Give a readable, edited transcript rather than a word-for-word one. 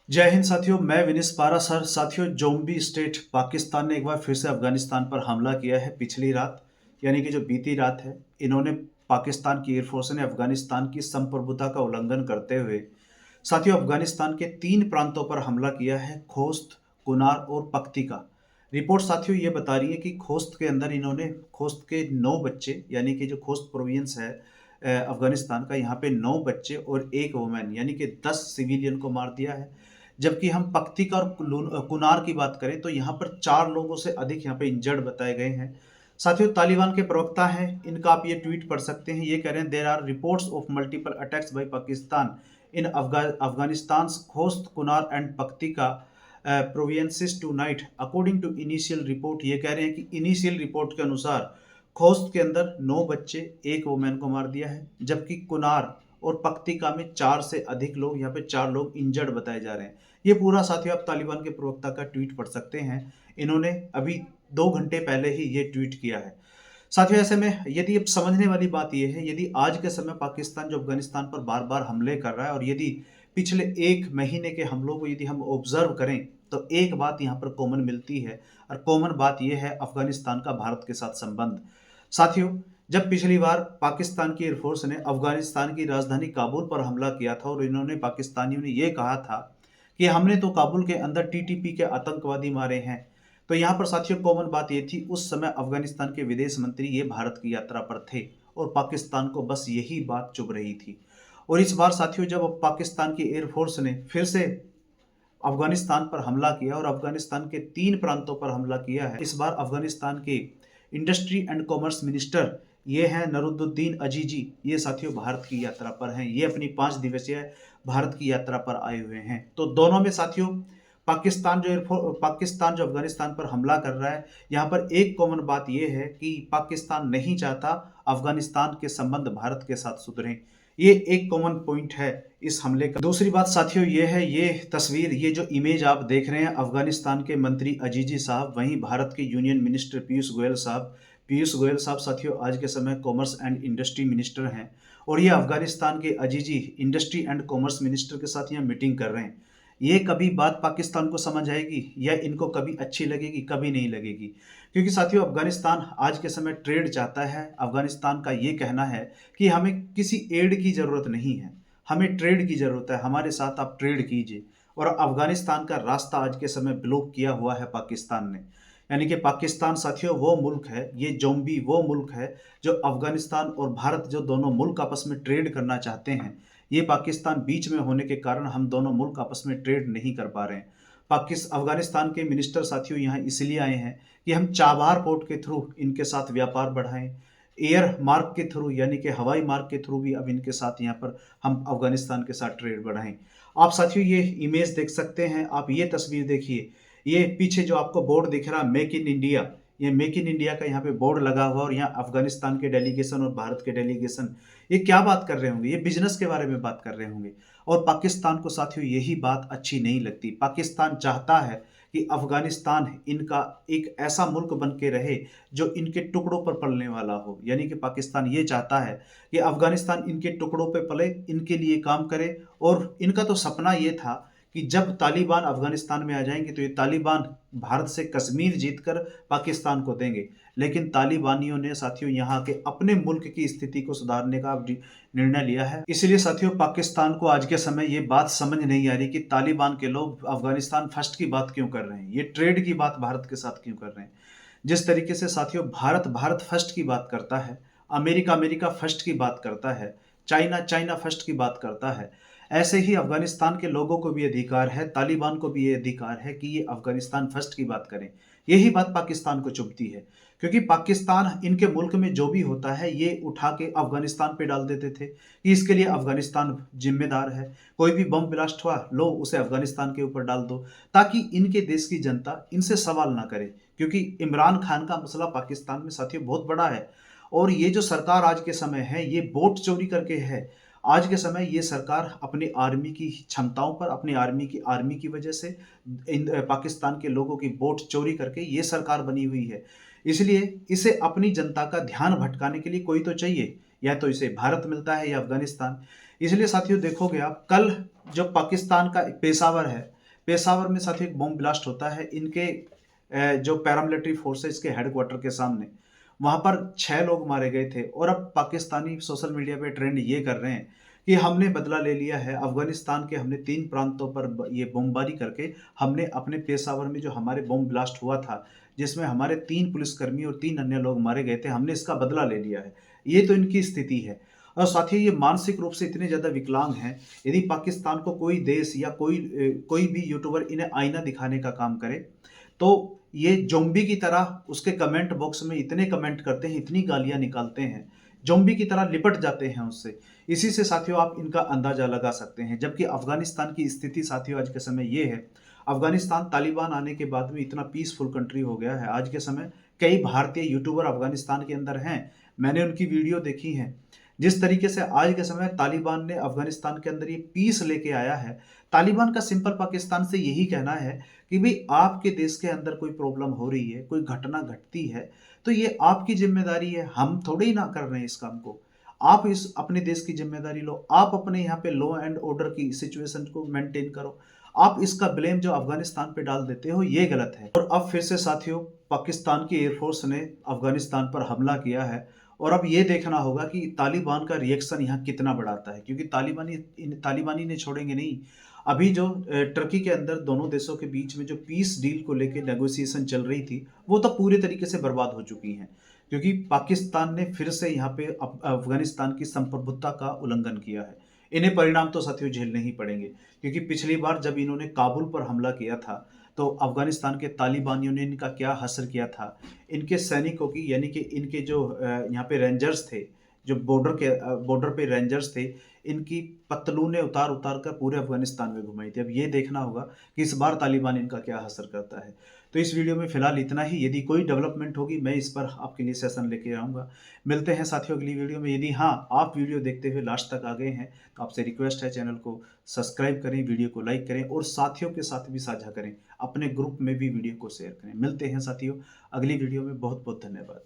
जय हिंद साथियों, मैं विनीस पारासर। साथियों, जोम्बी स्टेट पाकिस्तान ने एक बार फिर से अफगानिस्तान पर हमला किया है। पिछली रात यानी कि जो बीती रात है, इन्होंने पाकिस्तान की एयरफोर्स ने अफगानिस्तान की संप्रभुता का उल्लंघन करते हुए साथियों अफगानिस्तान के 3 प्रांतों पर हमला किया है, खोस्त, कुनार और पख्तीका। रिपोर्ट साथियों ये बता रही है कि खोस्त के अंदर इन्होंने खोस्त के 9 बच्चे यानी कि जो खोस्त प्रोविंस है अफगानिस्तान का, यहाँ पे 9 बच्चे और 1 वुमेन यानी कि 10 सिविलियन को मार दिया है। जबकि हम पख्तीका और कुनार की बात करें तो यहाँ पर 4 लोगों से अधिक यहाँ पे इंजर्ड बताए गए हैं। साथियों, तालिबान के प्रवक्ता हैं, इनका आप ये ट्वीट पढ़ सकते हैं। ये कह रहे हैं, there are reports of multiple attacks by Pakistan in Afghanistan Khost, Kunar and Paktika provinces tonight according to initial report. ये कह रहे हैं कि इनिशियल रिपोर्ट के अनुसार खोस्त के अंदर 9 बच्चे, 1 वुमेन को मार दिया है, जबकि कुनार और पख्तीका में 4 से अधिक लोग, यहाँ पे 4 लोग इंजर्ड बताए जा रहे हैं। ये पूरा साथियों आप तालिबान के प्रवक्ता का ट्वीट पढ़ सकते हैं। इन्होंने अभी 2 घंटे पहले ही ये ट्वीट किया है। साथियों, ऐसे में यदि अब समझने वाली बात यह है, यदि आज के समय पाकिस्तान जो अफगानिस्तान पर बार बार हमले कर रहा है और यदि पिछले 1 महीने के हमलों को यदि हम ऑब्जर्व करें तो एक बात यहाँ पर कॉमन मिलती है, और कॉमन बात यह है अफगानिस्तान का भारत के साथ संबंध। साथियों, जब पिछली बार पाकिस्तान की एयरफोर्स ने अफगानिस्तान की राजधानी काबुल पर हमला किया था और इन्होंने पाकिस्तानियों ने यह कहा था कि हमने तो काबुल के अंदर टीटीपी के आतंकवादी मारे हैं, तो यहाँ पर साथियों कॉमन बात ये थी, उस समय अफगानिस्तान के विदेश मंत्री ये भारत की यात्रा पर थे और पाकिस्तान को बस यही बात चुभ रही थी। और इस बार साथियों जब पाकिस्तान की एयरफोर्स ने फिर से अफगानिस्तान पर हमला किया और अफगानिस्तान के 3 प्रांतों पर हमला किया है, इस बार अफगानिस्तान के इंडस्ट्री एंड कॉमर्स मिनिस्टर ये हैं नरुद्दीन अजीजी, ये साथियों भारत की यात्रा पर हैं। ये अपनी 5 दिवसीय भारत की यात्रा पर आए हुए हैं। तो दोनों में साथियों पाकिस्तान जो अफगानिस्तान पर हमला कर रहा है, यहाँ पर एक कॉमन बात यह है कि पाकिस्तान नहीं चाहता अफगानिस्तान के संबंध भारत के साथ सुधरें। ये एक कॉमन पॉइंट है इस हमले का। दूसरी बात साथियों ये है, ये तस्वीर, ये जो इमेज आप देख रहे हैं, अफगानिस्तान के मंत्री अजीजी साहब, वहीं भारत के यूनियन मिनिस्टर पीयूष गोयल साहब। पीयूष गोयल साहब साथियों आज के समय कॉमर्स एंड इंडस्ट्री मिनिस्टर हैं और ये अफगानिस्तान के अजीजी इंडस्ट्री एंड कॉमर्स मिनिस्टर के साथ यहाँ मीटिंग कर रहे हैं। ये कभी बात पाकिस्तान को समझ आएगी या इनको कभी अच्छी लगेगी? कभी नहीं लगेगी। क्योंकि साथियों अफगानिस्तान आज के समय ट्रेड चाहता है। अफगानिस्तान का ये कहना है कि हमें किसी एड की ज़रूरत नहीं है, हमें ट्रेड की ज़रूरत है, हमारे साथ आप ट्रेड कीजिए। और अफगानिस्तान का रास्ता आज के समय ब्लॉक किया हुआ है पाकिस्तान ने। यानी कि पाकिस्तान साथियों वो मुल्क है, ये जोम्बी वो मुल्क है जो अफगानिस्तान और भारत जो दोनों मुल्क आपस में ट्रेड करना चाहते हैं, ये पाकिस्तान बीच में होने के कारण हम दोनों मुल्क आपस में ट्रेड नहीं कर पा रहे हैं। अफगानिस्तान के मिनिस्टर साथियों यहाँ इसलिए आए हैं कि हम चाबहार पोर्ट के थ्रू इनके साथ व्यापार बढ़ाएं, एयर मार्ग के थ्रू यानी कि हवाई मार्ग के थ्रू भी अब इनके साथ यहाँ पर हम अफगानिस्तान के साथ ट्रेड बढ़ाएं। आप साथियों ये इमेज देख सकते हैं, आप ये तस्वीर देखिए, ये पीछे जो आपको बोर्ड दिख रहा है मेक इन इंडिया, ये मेक इन इंडिया का यहाँ पे बोर्ड लगा हुआ और यहाँ अफगानिस्तान के डेलीगेशन और भारत के डेलीगेशन ये क्या बात कर रहे होंगे? ये बिजनेस के बारे में बात कर रहे होंगे। और पाकिस्तान को साथियों यही बात अच्छी नहीं लगती। पाकिस्तान चाहता है कि अफगानिस्तान इनका एक ऐसा मुल्क बन के रहे जो इनके टुकड़ों पर पलने वाला हो। यानी कि पाकिस्तान ये चाहता है कि अफगानिस्तान इनके टुकड़ों पर पले, इनके लिए काम करे। और इनका तो सपना ये था कि जब तालिबान अफगानिस्तान में आ जाएंगे तो ये तालिबान भारत से कश्मीर जीतकर पाकिस्तान को देंगे। लेकिन तालिबानियों ने साथियों यहाँ के अपने मुल्क की स्थिति को सुधारने का निर्णय लिया है। इसलिए साथियों पाकिस्तान को आज के समय ये बात समझ नहीं आ रही कि तालिबान के लोग अफगानिस्तान फर्स्ट की बात क्यों कर रहे हैं, ये ट्रेड की बात भारत के साथ क्यों कर रहे हैं। जिस तरीके से साथियों भारत भारत फर्स्ट की बात करता है, अमेरिका अमेरिका फर्स्ट की बात करता है, चाइना चाइना फर्स्ट की बात करता है, ऐसे ही अफगानिस्तान के लोगों को भी अधिकार है, तालिबान को भी ये अधिकार है कि ये अफगानिस्तान फर्स्ट की बात करें। यही बात पाकिस्तान को चुभती है, क्योंकि पाकिस्तान इनके मुल्क में जो भी होता है ये उठा के अफगानिस्तान पे डाल देते थे कि इसके लिए अफगानिस्तान जिम्मेदार है। कोई भी बम ब्लास्ट हुआ, लो उसे अफगानिस्तान के ऊपर डाल दो, ताकि इनके देश की जनता इनसे सवाल ना करे। क्योंकि इमरान खान का मसला पाकिस्तान में साथियों बहुत बड़ा है और ये जो सरकार आज के समय है ये वोट चोरी करके है। आज के समय ये सरकार अपनी आर्मी की क्षमताओं पर, अपनी आर्मी की वजह से पाकिस्तान के लोगों की वोट चोरी करके ये सरकार बनी हुई है। इसलिए इसे अपनी जनता का ध्यान भटकाने के लिए कोई तो चाहिए, या तो इसे भारत मिलता है या अफगानिस्तान। इसलिए साथियों देखोगे आप, कल जो पाकिस्तान का पेशावर है, पेशावर में साथियों एक बॉम्ब ब्लास्ट होता है इनके जो पैरामिलिट्री फोर्सेस के हेडक्वार्टर के सामने। वहां पर 6 लोग मारे गए थे और अब पाकिस्तानी सोशल मीडिया पे ट्रेंड ये कर रहे हैं कि हमने बदला ले लिया है। अफगानिस्तान के हमने 3 प्रांतों पर ये बमबारी करके हमने अपने पेशावर में जो हमारे बॉम्ब ब्लास्ट हुआ था, जिसमें हमारे 3 पुलिसकर्मी और 3 अन्य लोग मारे गए थे, हमने इसका बदला ले लिया है। ये तो इनकी स्थिति है। और साथियों ये मानसिक रूप से इतने ज़्यादा विकलांग हैं, यदि पाकिस्तान को कोई देश या कोई भी यूट्यूबर इन्हें आईना दिखाने का काम करे, तो ये ज़ॉम्बी की तरह उसके कमेंट बॉक्स में इतने कमेंट करते हैं, इतनी गालियाँ निकालते हैं, ज़ॉम्बी की तरह लिपट जाते हैं उससे। इसी से साथियों आप इनका अंदाज़ा लगा सकते हैं। जबकि अफ़गानिस्तान की स्थिति साथियों आज के समय ये है, अफ़गानिस्तान तालिबान आने के बाद में इतना पीसफुल कंट्री हो गया है। आज के समय कई भारतीय यूट्यूबर अफ़गानिस्तान के अंदर हैं, मैंने उनकी वीडियो देखी है। जिस तरीके से आज के समय तालिबान ने अफ़गानिस्तान के अंदर ये पीस लेके आया है, तालिबान का सिंपल पाकिस्तान से यही कहना है कि भई आपके देश के अंदर कोई प्रॉब्लम हो रही है, कोई घटना घटती है, तो ये आपकी ज़िम्मेदारी है, हम थोड़े ही ना कर रहे हैं इस काम को। आप इस अपने देश की ज़िम्मेदारी लो, आप अपने यहाँ पे लॉ एंड ऑर्डर की सिचुएशन को मेंटेन करो। आप इसका ब्लेम जो अफ़गानिस्तान पे डाल देते हो, ये गलत है। और अब फिर से साथियों पाकिस्तान की एयरफ़ोर्स ने अफ़गानिस्तान पर हमला किया है और अब ये देखना होगा कि तालिबान का रिएक्शन यहाँ कितना बड़ा आता है, क्योंकि तालिबानी इन्हें छोड़ेंगे नहीं। अभी जो टर्की के अंदर दोनों देशों के बीच में जो पीस डील को लेके नेगोशिएशन चल रही थी, वो तो पूरे तरीके से बर्बाद हो चुकी हैं। क्योंकि पाकिस्तान ने फिर से यहाँ पे अफ़गानिस्तान की संप्रभुता का उल्लंघन किया है। इन्हें परिणाम तो साथियों झेलने ही पड़ेंगे, क्योंकि पिछली बार जब इन्होंने काबुल पर हमला किया था, तो अफ़गानिस्तान के तालिबानियों ने इनका क्या हश्र किया था। इनके सैनिकों की यानी कि इनके जो यहाँ पे रेंजर्स थे, जो बॉर्डर पे रेंजर्स थे, इनकी पतलूनें उतार-उतार कर पूरे अफ़गानिस्तान में घुमाई थी। अब ये देखना होगा कि इस बार तालिबान इनका क्या हश्र करता है। तो इस वीडियो में फ़िलहाल इतना ही। यदि कोई डेवलपमेंट होगी मैं इस पर आपके लिए सेशन लेके आऊँगा। मिलते हैं साथियों अगली वीडियो में। यदि हाँ, आप वीडियो देखते हुए लास्ट तक आ गए हैं, तो आपसे रिक्वेस्ट है चैनल को सब्सक्राइब करें, वीडियो को लाइक करें और साथियों के साथ भी साझा करें। अपने ग्रुप में भी वीडियो को शेयर करें। मिलते हैं साथियों अगली वीडियो में। बहुत-बहुत धन्यवाद।